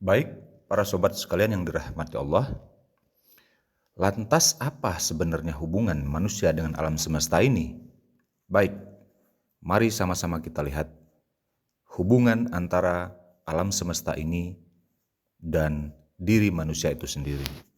Baik, para sobat sekalian yang dirahmati Allah, lantas apa sebenarnya hubungan manusia dengan alam semesta ini? Baik, mari sama-sama kita lihat hubungan antara alam semesta ini dan diri manusia itu sendiri.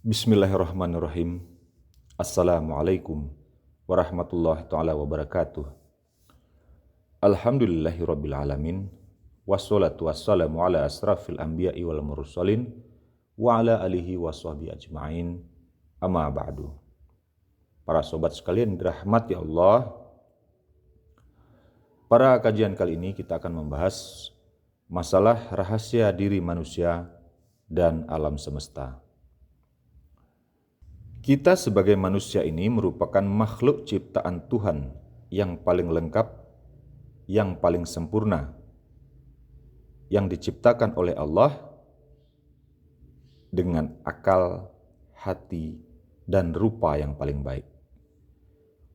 Bismillahirrahmanirrahim. Assalamualaikum warahmatullahi ta'ala wabarakatuh. Alhamdulillahirabbil alamin. Wassalatu wassalamu ala asrafil anbiya'i wal mursalin wa ala alihi washabihi ajma'in. Amma ba'du. Para sobat sekalian dirahmati Allah, pada kajian kali ini kita akan membahas masalah rahasia diri manusia dan alam semesta. Kita sebagai manusia ini merupakan makhluk ciptaan Tuhan yang paling lengkap, yang paling sempurna, yang diciptakan oleh Allah dengan akal, hati, dan rupa yang paling baik.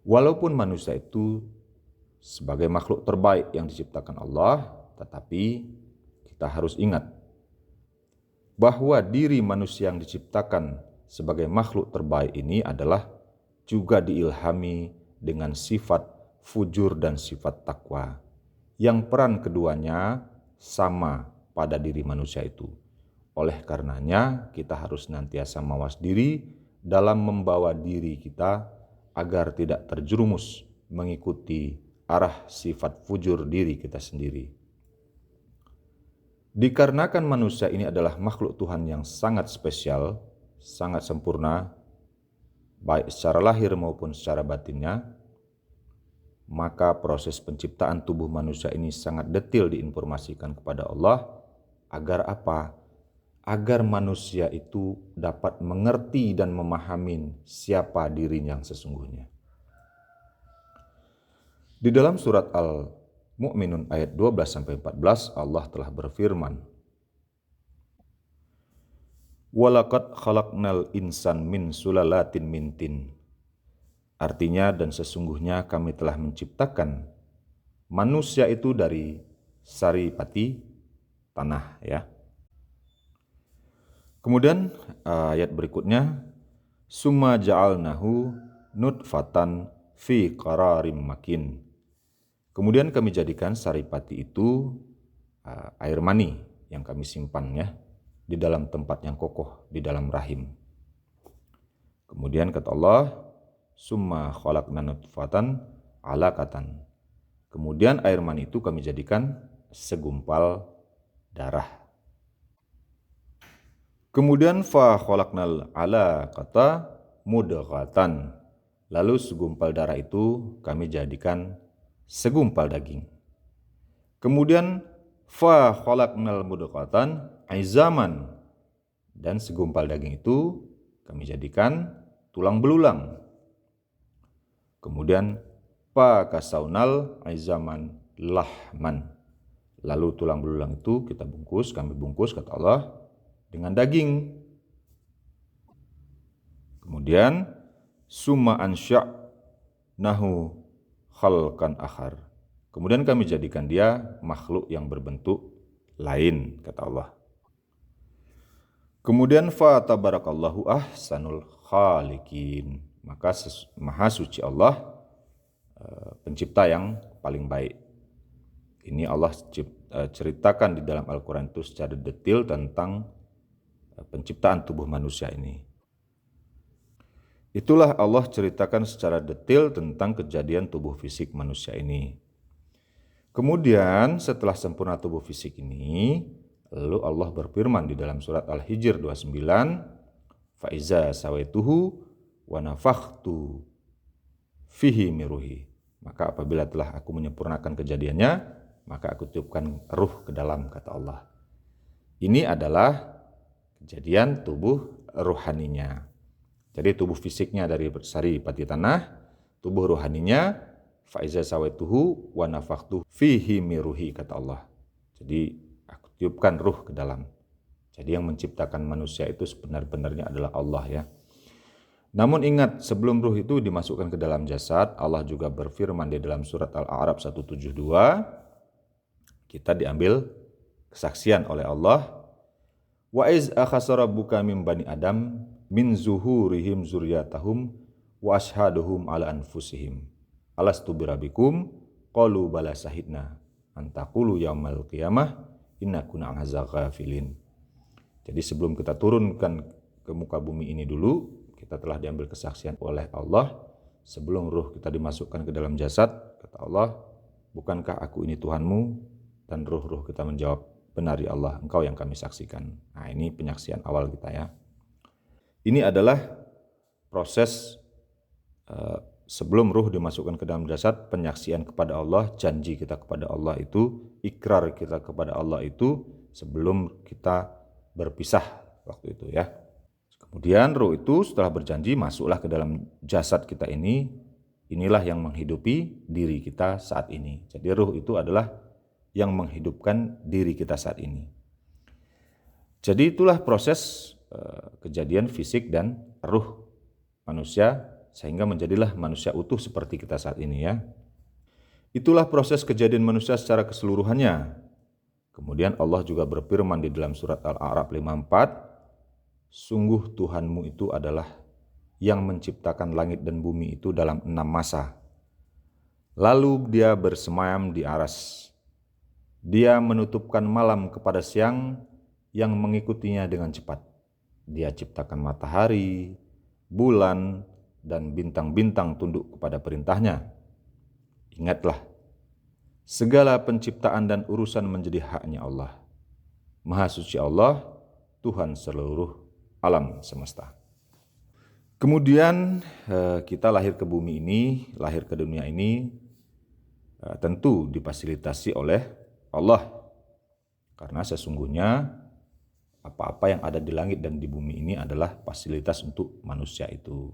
Walaupun manusia itu sebagai makhluk terbaik yang diciptakan Allah, tetapi kita harus ingat bahwa diri manusia yang diciptakan sebagai makhluk terbaik ini adalah juga diilhami dengan sifat fujur dan sifat takwa, yang peran keduanya sama pada diri manusia itu. Oleh karenanya kita harus senantiasa mawas diri dalam membawa diri kita agar tidak terjerumus mengikuti arah sifat fujur diri kita sendiri. Dikarenakan manusia ini adalah makhluk Tuhan yang sangat spesial, sangat sempurna, baik secara lahir maupun secara batinnya, maka proses penciptaan tubuh manusia ini sangat detail diinformasikan kepada Allah. Agar apa? Agar manusia itu dapat mengerti dan memahami siapa dirinya yang sesungguhnya. Di dalam surat Al-Mu'minun ayat 12-14 Allah telah berfirman, Walaqad khalaqnal insan min sulalatin min tin. Artinya, dan sesungguhnya kami telah menciptakan manusia itu dari saripati tanah, ya. Kemudian ayat berikutnya, summa ja'alnahu nutfatan fi qararim makin. Kemudian kami jadikan saripati itu air mani yang kami simpan, ya, di dalam tempat yang kokoh, di dalam rahim. Kemudian kata Allah, summa khalaqna nutfatan alaqatan. Kemudian air mani itu kami jadikan segumpal darah. Kemudian fa khalaqnal alaqata mudghatan. Lalu segumpal darah itu kami jadikan segumpal daging. Kemudian fa khalaqnal mudghatan aizaman, dan segumpal daging itu kami jadikan tulang belulang. Kemudian fa kasaunal aizaman lahman. Lalu tulang belulang itu kami bungkus kata Allah dengan daging. Kemudian summa ansya'nahu khalqan akhar. Kemudian kami jadikan dia makhluk yang berbentuk lain kata Allah. Kemudian fa tabarakallahu ahsanul khaliqin. Maka maha suci Allah, pencipta yang paling baik. Ini Allah ceritakan di dalam Al-Quran itu secara detail tentang penciptaan tubuh manusia ini. Itulah Allah ceritakan secara detail tentang kejadian tubuh fisik manusia ini. Kemudian setelah sempurna tubuh fisik ini, lalu Allah berfirman di dalam surat Al-Hijr 29, Faiza sawaituhu wa nafakhtu fihi miruhi. Maka apabila telah aku menyempurnakan kejadiannya, maka aku tiupkan ruh ke dalam, kata Allah. Ini adalah kejadian tubuh ruhaninya. Jadi tubuh fisiknya dari saripati tanah, tubuh ruhaninya faiza sawaituhu wa nafakhtu fihi miruhi, kata Allah. Jadi tiupkan ruh ke dalam. Jadi yang menciptakan manusia itu sebenar-benarnya adalah Allah ya. Namun ingat, sebelum ruh itu dimasukkan ke dalam jasad, Allah juga berfirman di dalam surat Al-A'raf 172, kita diambil kesaksian oleh Allah. Wa iz akhadha rabbuka min bani Adam min zuhurihim zurriyatahum wa ashhaduhum ala anfusihim alastu birabbikum qalu bala sahidna an taqulu yaumal qiyamah inna kunna an hadza ghafilin. Jadi sebelum kita turunkan ke muka bumi ini dulu, kita telah diambil kesaksian oleh Allah. Sebelum ruh kita dimasukkan ke dalam jasad, kata Allah, bukankah aku ini Tuhanmu? Dan ruh-ruh kita menjawab, benar ya Allah, engkau yang kami saksikan. Nah, ini penyaksian awal kita ya. Ini adalah proses sebelum ruh dimasukkan ke dalam jasad, penyaksian kepada Allah, janji kita kepada Allah itu, ikrar kita kepada Allah itu sebelum kita berpisah waktu itu ya. Kemudian ruh itu setelah berjanji masuklah ke dalam jasad kita ini. Inilah yang menghidupi diri kita saat ini. Jadi ruh itu adalah yang menghidupkan diri kita saat ini. Jadi itulah proses kejadian fisik dan ruh manusia sehingga menjadilah manusia utuh seperti kita saat ini ya. Itulah proses kejadian manusia secara keseluruhannya. Kemudian Allah juga berfirman di dalam surat Al-A'raf 54, sungguh Tuhanmu itu adalah yang menciptakan langit dan bumi itu dalam 6 masa. Lalu dia bersemayam di aras. Dia menutupkan malam kepada siang yang mengikutinya dengan cepat. Dia ciptakan matahari, bulan, dan bintang-bintang tunduk kepada perintahnya. Ingatlah, segala penciptaan dan urusan menjadi haknya Allah. Maha suci Allah, Tuhan seluruh alam semesta. Kemudian kita lahir ke bumi ini, lahir ke dunia ini tentu difasilitasi oleh Allah. Karena sesungguhnya apa-apa yang ada di langit dan di bumi ini adalah fasilitas untuk manusia itu.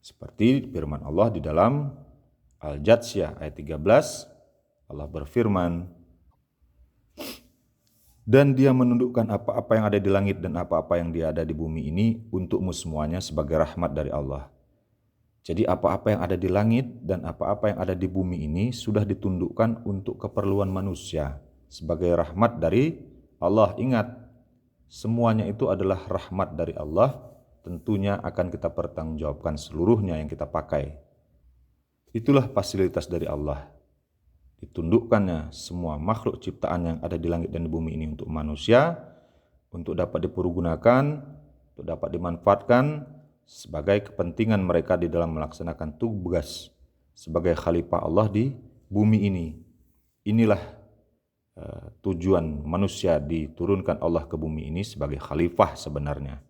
Seperti firman Allah di dalam Al-Jathiyah ayat 13, Allah berfirman, dan dia menundukkan apa-apa yang ada di langit dan apa-apa yang dia ada di bumi ini untukmu semuanya sebagai rahmat dari Allah. Jadi apa-apa yang ada di langit dan apa-apa yang ada di bumi ini sudah ditundukkan untuk keperluan manusia sebagai rahmat dari Allah. Ingat, semuanya itu adalah rahmat dari Allah, tentunya akan kita pertanggungjawabkan seluruhnya yang kita pakai. Itulah fasilitas dari Allah. Ditundukkannya semua makhluk ciptaan yang ada di langit dan di bumi ini untuk manusia, untuk dapat dipergunakan, untuk dapat dimanfaatkan sebagai kepentingan mereka di dalam melaksanakan tugas sebagai khalifah Allah di bumi ini. Inilah tujuan manusia diturunkan Allah ke bumi ini sebagai khalifah sebenarnya.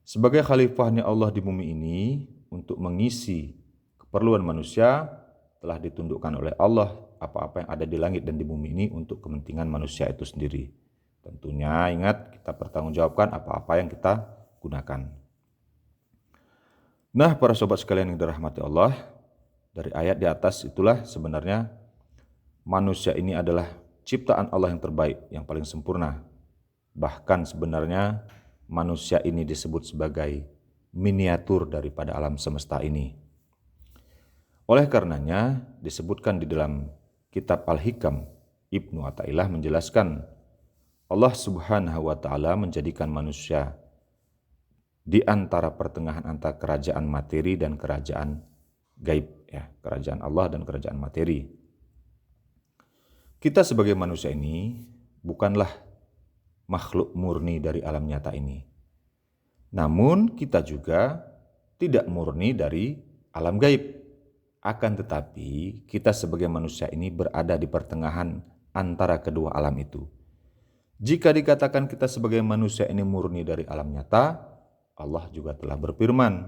Sebagai khalifahnya Allah di bumi ini untuk mengisi keperluan manusia, telah ditundukkan oleh Allah apa-apa yang ada di langit dan di bumi ini untuk kepentingan manusia itu sendiri. Tentunya ingat, kita pertanggungjawabkan apa-apa yang kita gunakan. Nah, para sobat sekalian yang dirahmati Allah, dari ayat di atas itulah sebenarnya manusia ini adalah ciptaan Allah yang terbaik, yang paling sempurna. Bahkan sebenarnya manusia ini disebut sebagai miniatur daripada alam semesta ini. Oleh karenanya disebutkan di dalam kitab Al-Hikam, Ibnu Athaillah menjelaskan Allah Subhanahu wa taala menjadikan manusia di antara pertengahan antara kerajaan materi dan kerajaan gaib ya, kerajaan Allah dan kerajaan materi. Kita sebagai manusia ini bukanlah makhluk murni dari alam nyata ini. Namun kita juga tidak murni dari alam gaib. Akan tetapi kita sebagai manusia ini berada di pertengahan antara kedua alam itu. Jika dikatakan kita sebagai manusia ini murni dari alam nyata, Allah juga telah berfirman,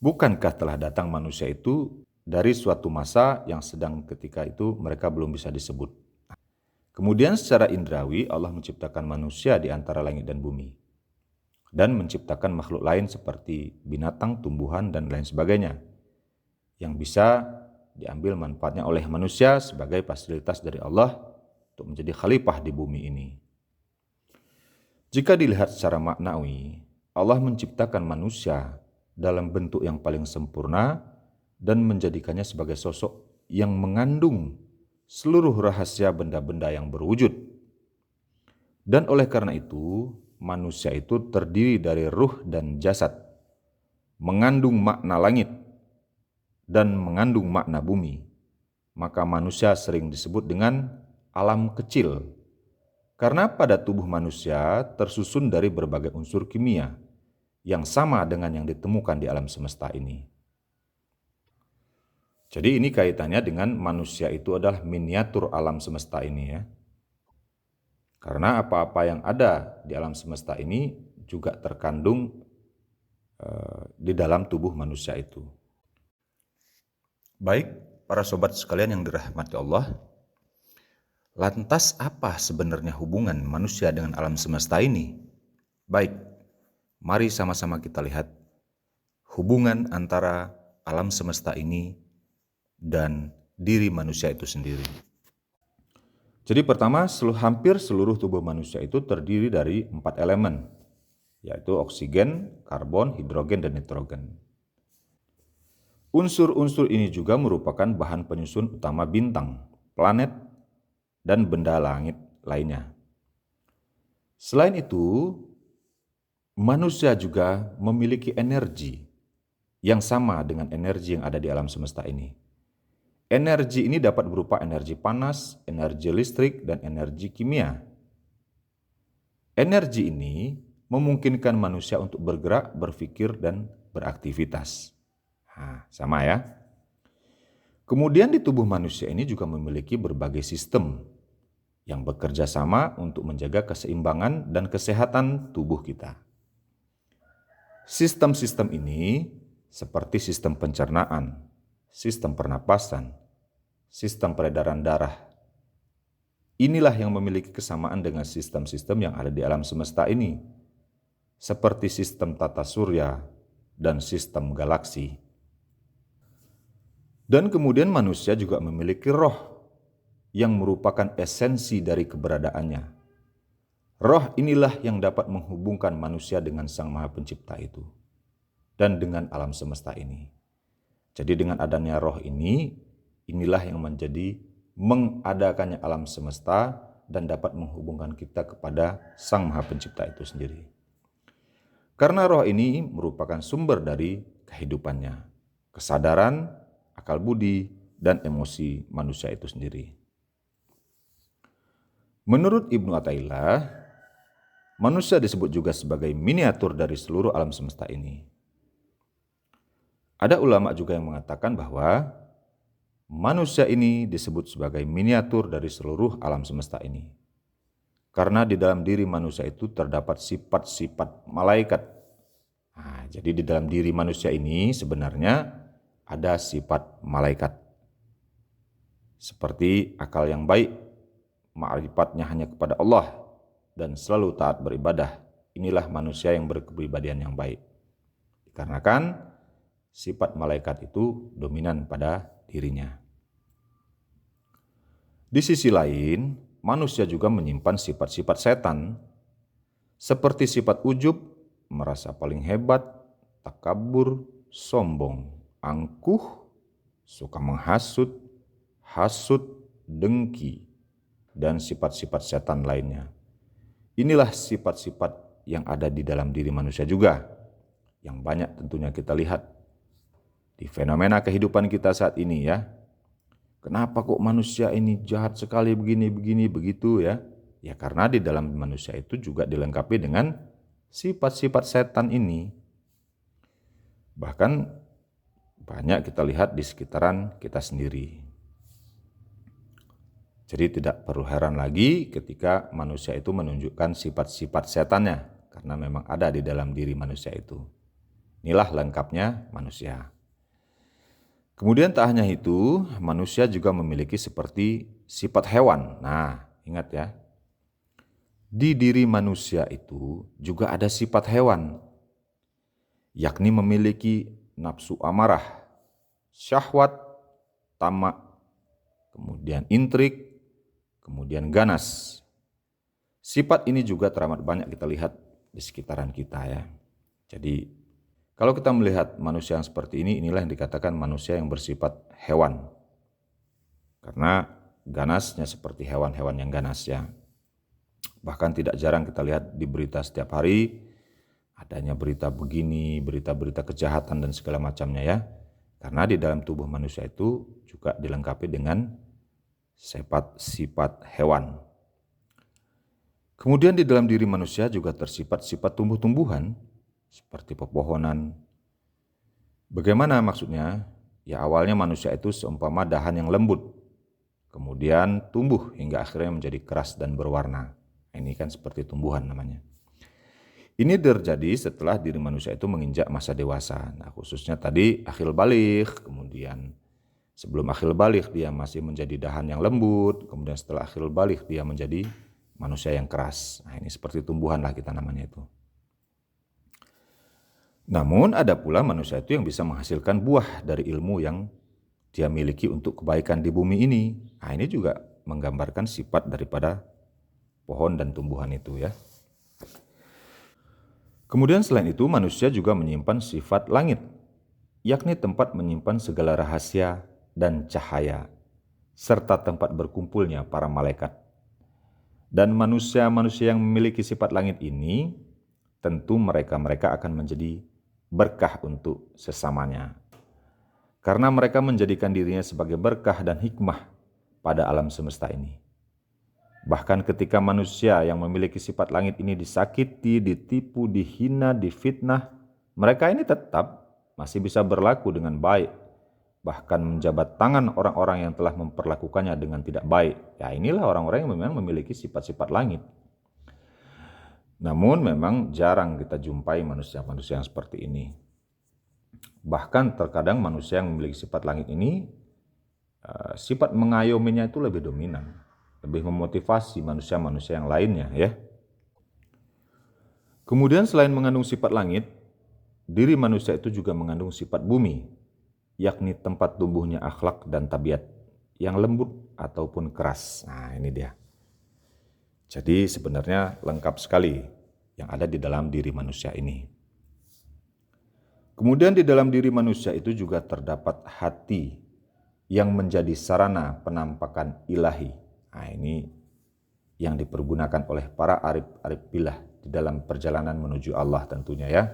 bukankah telah datang manusia itu dari suatu masa yang sedang ketika itu mereka belum bisa disebut. Kemudian secara indrawi Allah menciptakan manusia di antara langit dan bumi. Dan menciptakan makhluk lain seperti binatang, tumbuhan, dan lain sebagainya. Yang bisa diambil manfaatnya oleh manusia sebagai fasilitas dari Allah untuk menjadi khalifah di bumi ini. Jika dilihat secara maknawi, Allah menciptakan manusia dalam bentuk yang paling sempurna dan menjadikannya sebagai sosok yang mengandung seluruh rahasia benda-benda yang berwujud. Dan oleh karena itu, manusia itu terdiri dari ruh dan jasad, mengandung makna langit dan mengandung makna bumi. Maka manusia sering disebut dengan alam kecil. Karena pada tubuh manusia tersusun dari berbagai unsur kimia yang sama dengan yang ditemukan di alam semesta ini. Jadi ini kaitannya dengan manusia itu adalah miniatur alam semesta ini ya. Karena apa-apa yang ada di alam semesta ini juga terkandung di dalam tubuh manusia itu. Baik, para sobat sekalian yang dirahmati Allah, lantas apa sebenarnya hubungan manusia dengan alam semesta ini? Baik, mari sama-sama kita lihat hubungan antara alam semesta ini dan diri manusia itu sendiri. Jadi pertama, hampir seluruh tubuh manusia itu terdiri dari 4 elemen, yaitu oksigen, karbon, hidrogen, dan nitrogen. Unsur-unsur ini juga merupakan bahan penyusun utama bintang, planet, dan benda langit lainnya. Selain itu, manusia juga memiliki energi yang sama dengan energi yang ada di alam semesta ini. Energi ini dapat berupa energi panas, energi listrik, dan energi kimia. Energi ini memungkinkan manusia untuk bergerak, berpikir, dan beraktivitas. Nah, sama ya. Kemudian di tubuh manusia ini juga memiliki berbagai sistem yang bekerja sama untuk menjaga keseimbangan dan kesehatan tubuh kita. Sistem-sistem ini seperti sistem pencernaan, sistem pernapasan, sistem peredaran darah. Inilah yang memiliki kesamaan dengan sistem-sistem yang ada di alam semesta ini, seperti sistem tata surya dan sistem galaksi. Dan kemudian manusia juga memiliki roh yang merupakan esensi dari keberadaannya. Roh inilah yang dapat menghubungkan manusia dengan Sang Maha Pencipta itu dan dengan alam semesta ini. Jadi dengan adanya roh ini, inilah yang menjadi mengadakannya alam semesta dan dapat menghubungkan kita kepada Sang Maha Pencipta itu sendiri. Karena roh ini merupakan sumber dari kehidupannya, kesadaran, akal budi, dan emosi manusia itu sendiri. Menurut Ibnu Athaillah, manusia disebut juga sebagai miniatur dari seluruh alam semesta ini. Ada ulama juga yang mengatakan bahwa manusia ini disebut sebagai miniatur dari seluruh alam semesta ini. Karena di dalam diri manusia itu terdapat sifat-sifat malaikat. Nah, jadi di dalam diri manusia ini sebenarnya ada sifat malaikat. Seperti akal yang baik, ma'rifatnya hanya kepada Allah, dan selalu taat beribadah. Inilah manusia yang berkepribadian yang baik. Dikarenakan sifat malaikat itu dominan pada dirinya. Di sisi lain, manusia juga menyimpan sifat-sifat setan, seperti sifat ujub, merasa paling hebat, takabur, sombong, angkuh, suka menghasut, hasut, dengki, dan sifat-sifat setan lainnya. Inilah sifat-sifat yang ada di dalam diri manusia juga, yang banyak tentunya kita lihat di fenomena kehidupan kita saat ini ya. Kenapa kok manusia ini jahat sekali begini, begitu ya? Ya karena di dalam manusia itu juga dilengkapi dengan sifat-sifat setan ini. Bahkan banyak kita lihat di sekitaran kita sendiri. Jadi tidak perlu heran lagi ketika manusia itu menunjukkan sifat-sifat setannya, karena memang ada di dalam diri manusia itu. Inilah lengkapnya manusia. Kemudian tak hanya itu, manusia juga memiliki seperti sifat hewan. Nah, ingat ya. Di diri manusia itu juga ada sifat hewan, yakni memiliki nafsu amarah, syahwat, tamak, kemudian intrik, kemudian ganas. Sifat ini juga teramat banyak kita lihat di sekitaran kita ya. Jadi kalau kita melihat manusia yang seperti ini, inilah yang dikatakan manusia yang bersifat hewan. Karena ganasnya seperti hewan-hewan yang ganas ya. Bahkan tidak jarang kita lihat di berita setiap hari, adanya berita begini, berita-berita kejahatan dan segala macamnya ya. Karena di dalam tubuh manusia itu juga dilengkapi dengan sifat hewan. Kemudian di dalam diri manusia juga tersimpan sifat tumbuh-tumbuhan seperti pepohonan. Bagaimana maksudnya? Ya awalnya manusia itu seumpama dahan yang lembut, kemudian tumbuh hingga akhirnya menjadi keras dan berwarna. Ini kan seperti tumbuhan namanya. Ini terjadi setelah diri manusia itu menginjak masa dewasa. Nah khususnya tadi akhil baligh, kemudian sebelum akhil baligh dia masih menjadi dahan yang lembut, kemudian setelah akhil baligh dia menjadi manusia yang keras. Nah ini seperti tumbuhan lah kita namanya itu. Namun ada pula manusia itu yang bisa menghasilkan buah dari ilmu yang dia miliki untuk kebaikan di bumi ini. Nah ini juga menggambarkan sifat daripada pohon dan tumbuhan itu ya. Kemudian selain itu manusia juga menyimpan sifat langit, yakni tempat menyimpan segala rahasia dan cahaya, serta tempat berkumpulnya para malaikat. Dan manusia-manusia yang memiliki sifat langit ini, tentu mereka akan menjadi berkah untuk sesamanya. Karena mereka menjadikan dirinya sebagai berkah dan hikmah pada alam semesta ini. Bahkan ketika manusia yang memiliki sifat langit ini disakiti, ditipu, dihina, difitnah, mereka ini tetap masih bisa berlaku dengan baik. Bahkan menjabat tangan orang-orang yang telah memperlakukannya dengan tidak baik. Ya inilah orang-orang yang memang memiliki sifat-sifat langit. Namun memang jarang kita jumpai manusia-manusia yang seperti ini. Bahkan terkadang manusia yang memiliki sifat langit ini, sifat mengayominya itu lebih dominan. Lebih memotivasi manusia-manusia yang lainnya ya. Kemudian selain mengandung sifat langit, diri manusia itu juga mengandung sifat bumi, yakni tempat tumbuhnya akhlak dan tabiat yang lembut ataupun keras. Nah ini dia. Jadi sebenarnya lengkap sekali yang ada di dalam diri manusia ini. Kemudian di dalam diri manusia itu juga terdapat hati yang menjadi sarana penampakan ilahi. Nah ini yang dipergunakan oleh para arif-arif billah di dalam perjalanan menuju Allah tentunya ya.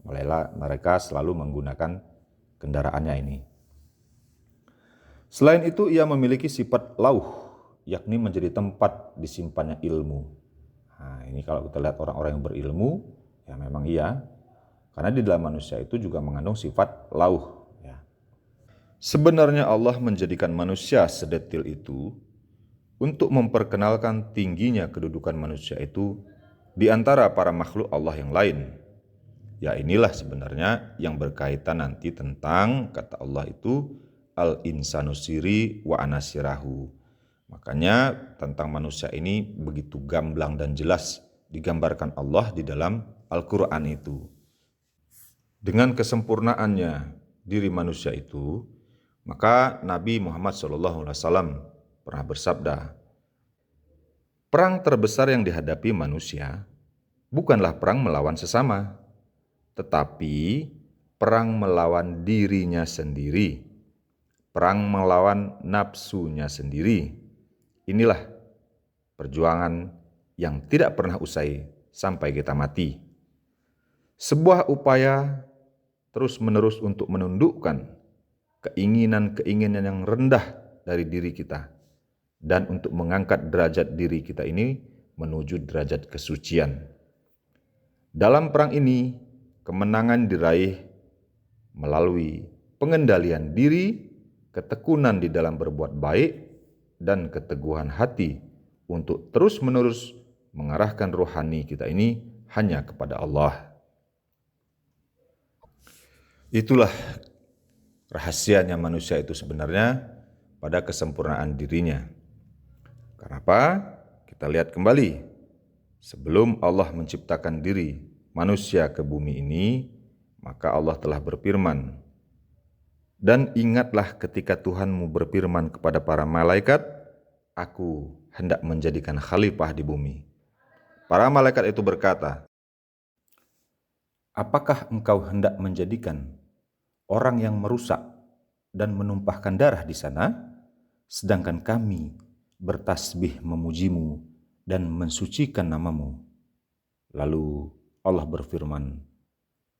Mulailah mereka selalu menggunakan kendaraannya ini. Selain itu ia memiliki sifat lauh, yakni menjadi tempat disimpannya ilmu. Nah ini kalau kita lihat orang-orang yang berilmu, ya memang iya. Karena di dalam manusia itu juga mengandung sifat lauh. Ya. Sebenarnya Allah menjadikan manusia sedetil itu untuk memperkenalkan tingginya kedudukan manusia itu di antara para makhluk Allah yang lain. Ya inilah sebenarnya yang berkaitan nanti tentang kata Allah itu al-insanu siri wa anasirahu. Makanya tentang manusia ini begitu gamblang dan jelas digambarkan Allah di dalam Al-Quran itu. Dengan kesempurnaannya diri manusia itu, maka Nabi Muhammad SAW pernah bersabda, perang terbesar yang dihadapi manusia bukanlah perang melawan sesama, tetapi perang melawan dirinya sendiri, perang melawan nafsunya sendiri. Inilah perjuangan yang tidak pernah usai sampai kita mati. Sebuah upaya terus-menerus untuk menundukkan keinginan-keinginan yang rendah dari diri kita dan untuk mengangkat derajat diri kita ini menuju derajat kesucian. Dalam perang ini, kemenangan diraih melalui pengendalian diri, ketekunan di dalam berbuat baik, dan keteguhan hati untuk terus-menerus mengarahkan rohani kita ini hanya kepada Allah. Itulah rahasianya manusia itu sebenarnya pada kesempurnaan dirinya. Kenapa? Kita lihat kembali. Sebelum Allah menciptakan diri manusia ke bumi ini, maka Allah telah berfirman, dan ingatlah ketika Tuhanmu berfirman kepada para malaikat, aku hendak menjadikan khalifah di bumi. Para malaikat itu berkata, apakah engkau hendak menjadikan orang yang merusak dan menumpahkan darah di sana, sedangkan kami bertasbih memujimu dan mensucikan namamu? Lalu Allah berfirman,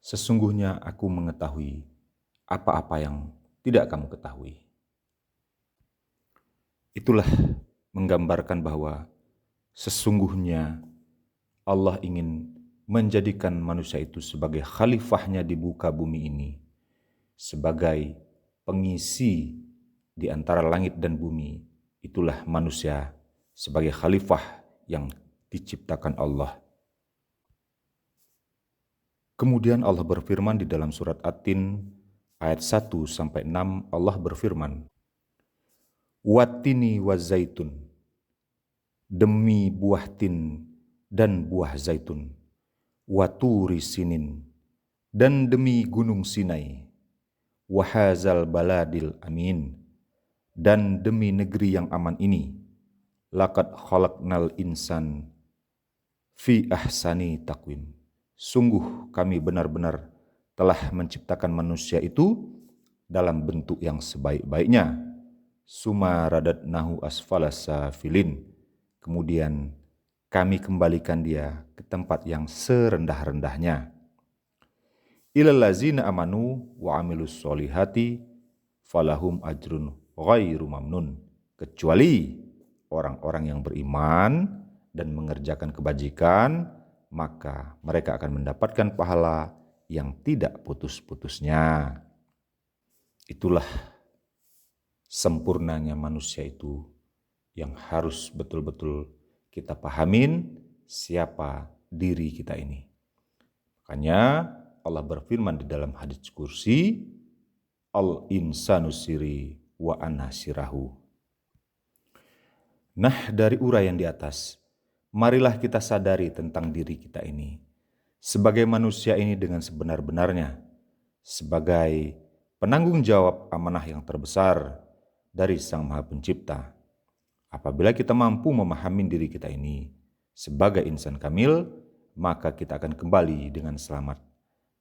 sesungguhnya aku mengetahui apa-apa yang tidak kamu ketahui. Itulah menggambarkan bahwa sesungguhnya Allah ingin menjadikan manusia itu sebagai khalifahnya di muka bumi ini, sebagai pengisi di antara langit dan bumi. Itulah manusia sebagai khalifah yang diciptakan Allah. Kemudian Allah berfirman di dalam surat At-Tin ayat 1-6, Allah berfirman, Wattini wa zaitun, demi buah tin dan buah zaitun, waturi sinin, dan demi gunung Sinai, wahazal baladil amin, dan demi negeri yang aman ini, laqad khalaqnal insan fi ahsani taqwim. Sungguh kami benar-benar telah menciptakan manusia itu dalam bentuk yang sebaik-baiknya. Suma radatnahu asfalas safilin. Kemudian kami kembalikan dia ke tempat yang serendah-rendahnya. Ilal ladzina amanu wa amilus solihati falahum ajrun ghairu mamnun. Kecuali orang-orang yang beriman dan mengerjakan kebajikan, maka mereka akan mendapatkan pahala yang tidak putus-putusnya. Itulah sempurnanya manusia itu yang harus betul-betul kita pahamin siapa diri kita ini. Makanya Allah berfirman di dalam hadits kursi, al-insanu siri wa ana sirahu. Nah, dari uraian di atas, marilah kita sadari tentang diri kita ini sebagai manusia ini dengan sebenar-benarnya, sebagai penanggung jawab amanah yang terbesar dari Sang Maha Pencipta. Apabila kita mampu memahami diri kita ini sebagai insan kamil, maka kita akan kembali dengan selamat.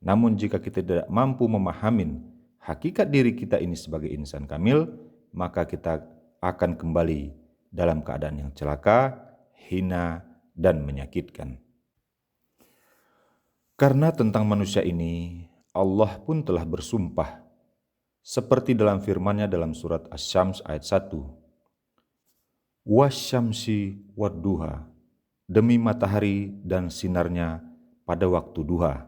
Namun jika kita tidak mampu memahami hakikat diri kita ini sebagai insan kamil, maka kita akan kembali dalam keadaan yang celaka, hina, dan menyakitkan. Karena tentang manusia ini, Allah pun telah bersumpah seperti dalam firman-Nya dalam surat Asy-Syams ayat 1. Wasyamsi wadduha, demi matahari dan sinarnya pada waktu duha,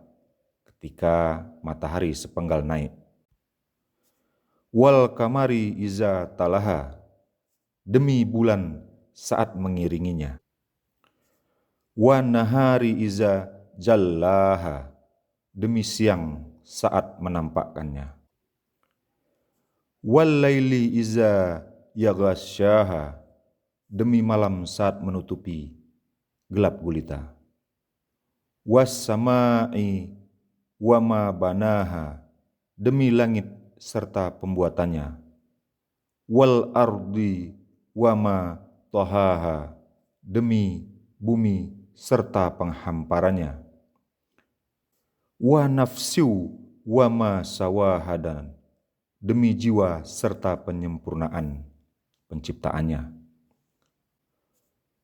ketika matahari sepenggal naik. Wal kamari iza talaha, demi bulan saat mengiringinya. Wan nahari iza jallaha, demi siang saat menampakkannya. Wal laili iza yaghasyaha, demi malam saat menutupi gelap gulita. Was sama'i wa ma banaha, demi langit serta pembuatannya. Wal ardi wa ma tahaha, demi bumi serta penghamparannya. Wa nafsiu wa ma sawahadan, demi jiwa serta penyempurnaan penciptaannya.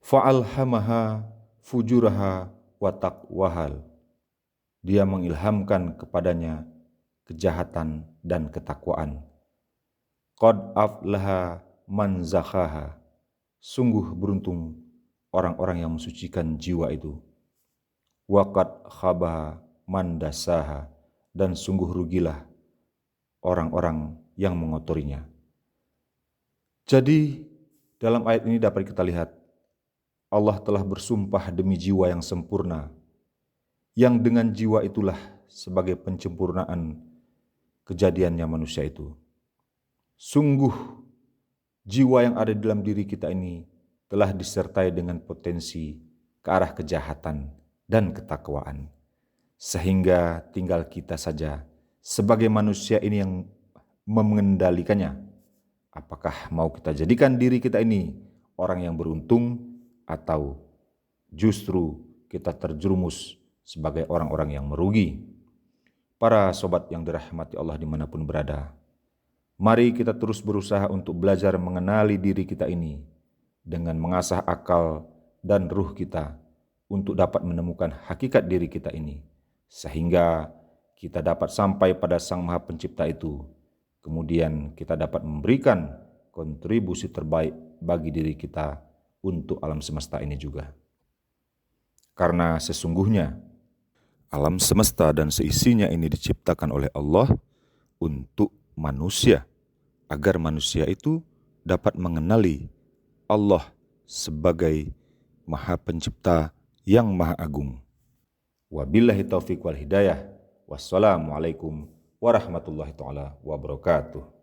Fa'alhamaha fujuraha wa taqwahal, dia mengilhamkan kepadanya kejahatan dan ketakwaan. Qad aflaha man zakhaha, sungguh beruntung orang-orang yang mensucikan jiwa itu. Wa qad khabaha man dasaha, dan sungguh rugilah orang-orang yang mengotorinya. Jadi dalam ayat ini dapat kita lihat Allah telah bersumpah demi jiwa yang sempurna, yang dengan jiwa itulah sebagai penyempurnaan kejadiannya manusia itu. Sungguh jiwa yang ada di dalam diri kita ini telah disertai dengan potensi ke arah kejahatan dan ketakwaan, sehingga tinggal kita saja sebagai manusia ini yang mengendalikannya. Apakah mau kita jadikan diri kita ini orang yang beruntung atau justru kita terjerumus sebagai orang-orang yang merugi. Para sobat yang dirahmati Allah dimanapun berada, mari kita terus berusaha untuk belajar mengenali diri kita ini dengan mengasah akal dan ruh kita untuk dapat menemukan hakikat diri kita ini, sehingga kita dapat sampai pada Sang Maha Pencipta itu. Kemudian kita dapat memberikan kontribusi terbaik bagi diri kita untuk alam semesta ini juga. Karena sesungguhnya alam semesta dan seisinya ini diciptakan oleh Allah untuk manusia, agar manusia itu dapat mengenali Allah sebagai Maha Pencipta yang Maha Agung. Wabillahi taufiq wal hidayah. Wassalamualaikum warahmatullahi taala wabarakatuh.